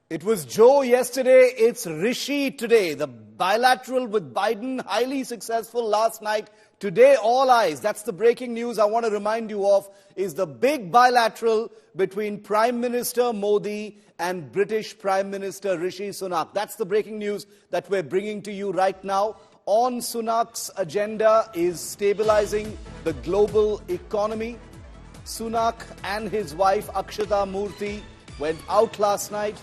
It was Joe yesterday, it's Rishi today. The bilateral with Biden, highly successful last night. Today, all eyes, that's the breaking news I want to remind you of, is the big bilateral between Prime Minister Modi and British Prime Minister Rishi Sunak. That's the breaking news that we're bringing to you right now. On Sunak's agenda is stabilizing the global economy. Sunak and his wife Akshata went out last night.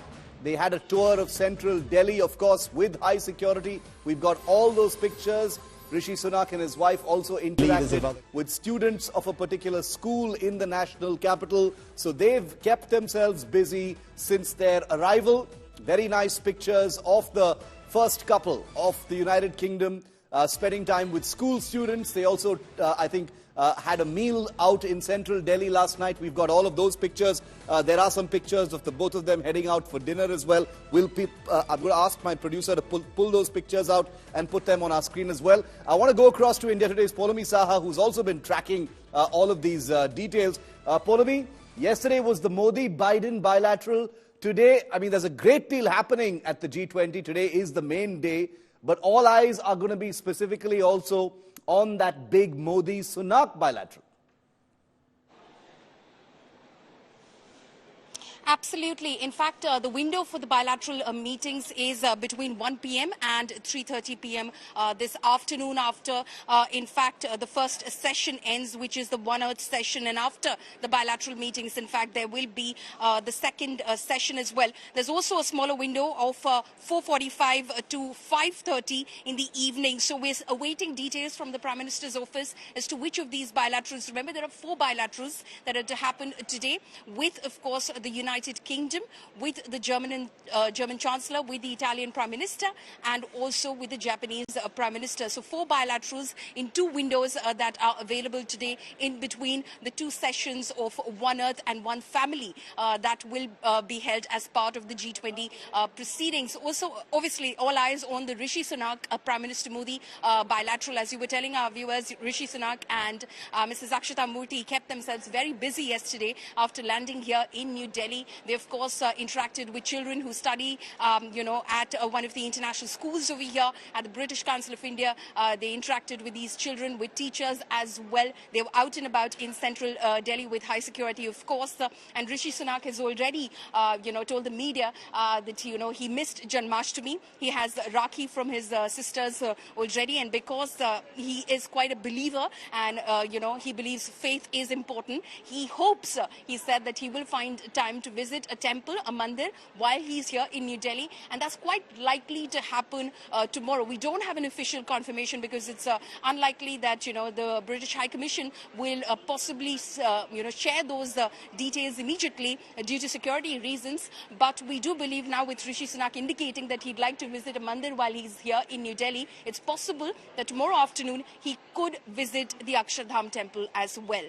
They had a tour of central Delhi, of course, with high security. We've got all those pictures. Rishi Sunak and his wife also interacted with students of a particular school in the national capital. So they've kept themselves busy since their arrival. Very nice pictures of the first couple of the United Kingdom spending time with school students. They also, I think, had a meal out in central Delhi last night. We've got all of those pictures. There are some pictures of the both of them heading out for dinner as well. I'm going to ask my producer to pull those pictures out and put them on our screen as well. I want to go across to India Today's Poulomi Saha, who's also been tracking all of these details. Poulomi, yesterday was the Modi-Biden bilateral. Today, I mean, there's a great deal happening at the G20. Today is the main day, but all eyes are going to be specifically also on that big Modi-Sunak bilateral. Absolutely. In fact, the window for the bilateral meetings is between 1 p.m. and 3:30 p.m. This afternoon after, in fact, the first session ends, which is the One Earth session. And after the bilateral meetings, in fact, there will be the second session as well. There's also a smaller window of 4:45 to 5:30 in the evening. So we're awaiting details from the Prime Minister's office as to which of these bilaterals. Remember, there are 4 bilaterals that are to happen today with, of course, the United Kingdom, with the German Chancellor, with the Italian Prime Minister, and also with the Japanese Prime Minister. So 4 bilaterals in 2 windows that are available today in between the 2 sessions of One Earth and One Family that will be held as part of the G20 proceedings. Also, obviously, all eyes on the Rishi Sunak, Prime Minister Modi bilateral. As you were telling our viewers, Rishi Sunak and Mrs. Akshata kept themselves very busy yesterday after landing here in New Delhi. They, of course, interacted with children who study, at one of the international schools over here at the British Council of India. They interacted with these children, with teachers as well. They were out and about in central Delhi with high security, of course. And Rishi Sunak has already, told the media that, he missed Janmashtami. He has Rakhi from his sisters already. And because he is quite a believer and, he believes faith is important, he hopes, he said, that he will find time to visit a temple, a mandir, while he's here in New Delhi, and that's quite likely to happen tomorrow. We don't have an official confirmation because it's unlikely that the British High Commission will possibly share those details immediately due to security reasons. But we do believe now, with Rishi Sunak indicating that he'd like to visit a mandir while he's here in New Delhi, it's possible that tomorrow afternoon he could visit the Akshardham temple as well.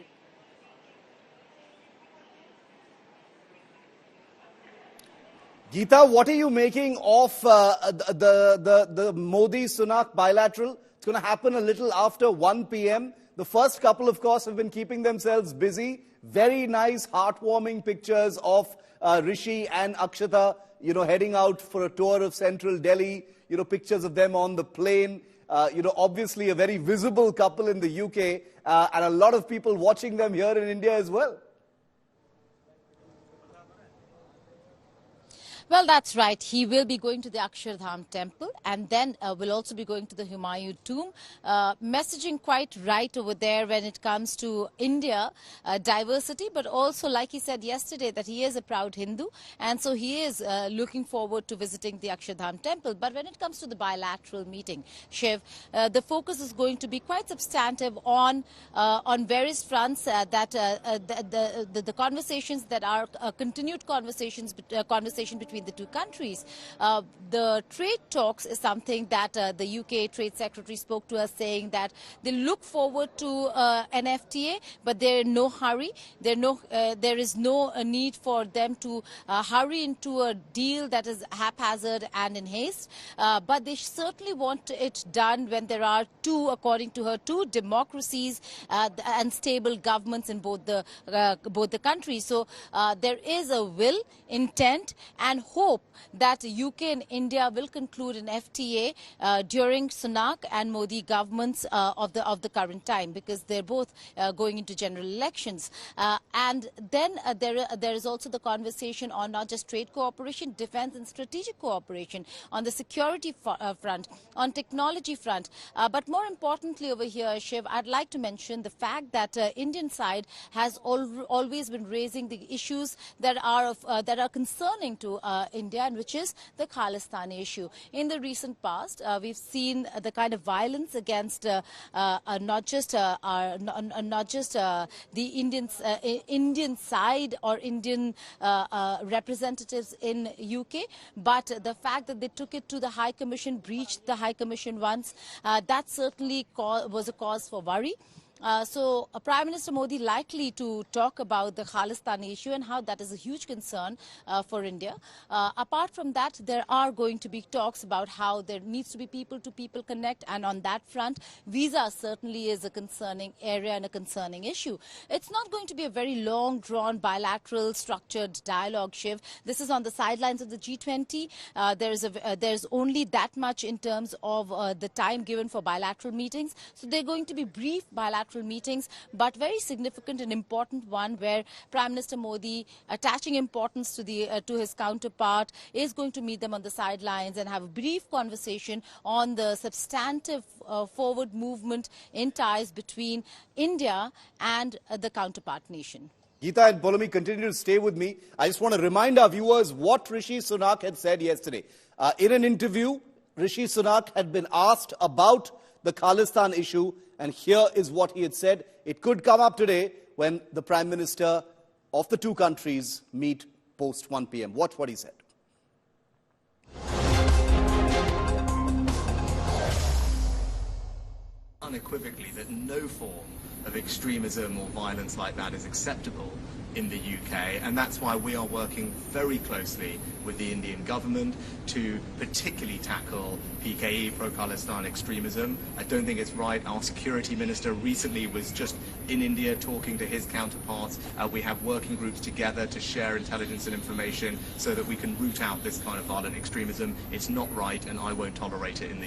Geeta, what are you making of the Modi-Sunak bilateral? It's going to happen a little after 1 p.m. The first couple, of course, have been keeping themselves busy. Very nice, heartwarming pictures of Rishi and Akshata, heading out for a tour of central Delhi. Pictures of them on the plane. Obviously a very visible couple in the UK, and a lot of people watching them here in India as well. Well, that's right. He will be going to the Akshardham temple and then will also be going to the Humayun tomb. Messaging quite right over there when it comes to India, diversity, but also, like he said yesterday, that he is a proud Hindu. And so he is looking forward to visiting the Akshardham temple. But when it comes to the bilateral meeting, Shiv, the focus is going to be quite substantive on various fronts, the conversations that are continued conversation between the 2 countries. The trade talks is something that the UK Trade Secretary spoke to us, saying that they look forward to an FTA, but they're in no hurry. There is no need for them to hurry into a deal that is haphazard and in haste. But they certainly want it done when there are 2, according to her, 2 democracies and stable governments in both the countries. So there is a will, intent, and hope that UK and India will conclude an FTA during Sunak and Modi governments of the current time, because they're both going into general elections. And then there is also the conversation on not just trade cooperation, defense and strategic cooperation, on the security front, on technology front. But more importantly over here, Shiv, I'd like to mention the fact that Indian side has always been raising the issues that are concerning to India, and which is the Khalistani issue. In the recent past, we've seen the kind of violence against not just the Indian side or Indian representatives in UK, but the fact that they took it to the High Commission, breached the High Commission once, that certainly was a cause for worry. So Prime Minister Modi likely to talk about the Khalistani issue and how that is a huge concern for India. Apart from that, there are going to be talks about how there needs to be people-to-people connect, and on that front, visa certainly is a concerning area and a concerning issue. It's not going to be a very long, drawn, bilateral, structured dialogue, Shiv. This is on the sidelines of the G20. There's only that much in terms of the time given for bilateral meetings. So they're going to be brief bilateral meetings, but very significant and important one, where Prime Minister Modi, attaching importance to his counterpart, is going to meet them on the sidelines and have a brief conversation on the substantive forward movement in ties between India and the counterpart nation. Geeta and Polomi, continue to stay with me. I just want to remind our viewers what Rishi Sunak had said yesterday. In an interview, Rishi Sunak had been asked about the Khalistan issue, and here is what he had said. It could come up today when the Prime Minister of the two countries meet post 1 p.m. Watch what he said. Unequivocally that no form of extremism or violence like that is acceptable in the UK, and that's why we are working very closely with the Indian government to particularly tackle PKE, pro-Khalistan extremism. I don't think it's right. Our security minister recently was just in India talking to his counterparts. We have working groups together to share intelligence and information so that we can root out this kind of violent extremism. It's not right, and I won't tolerate it in the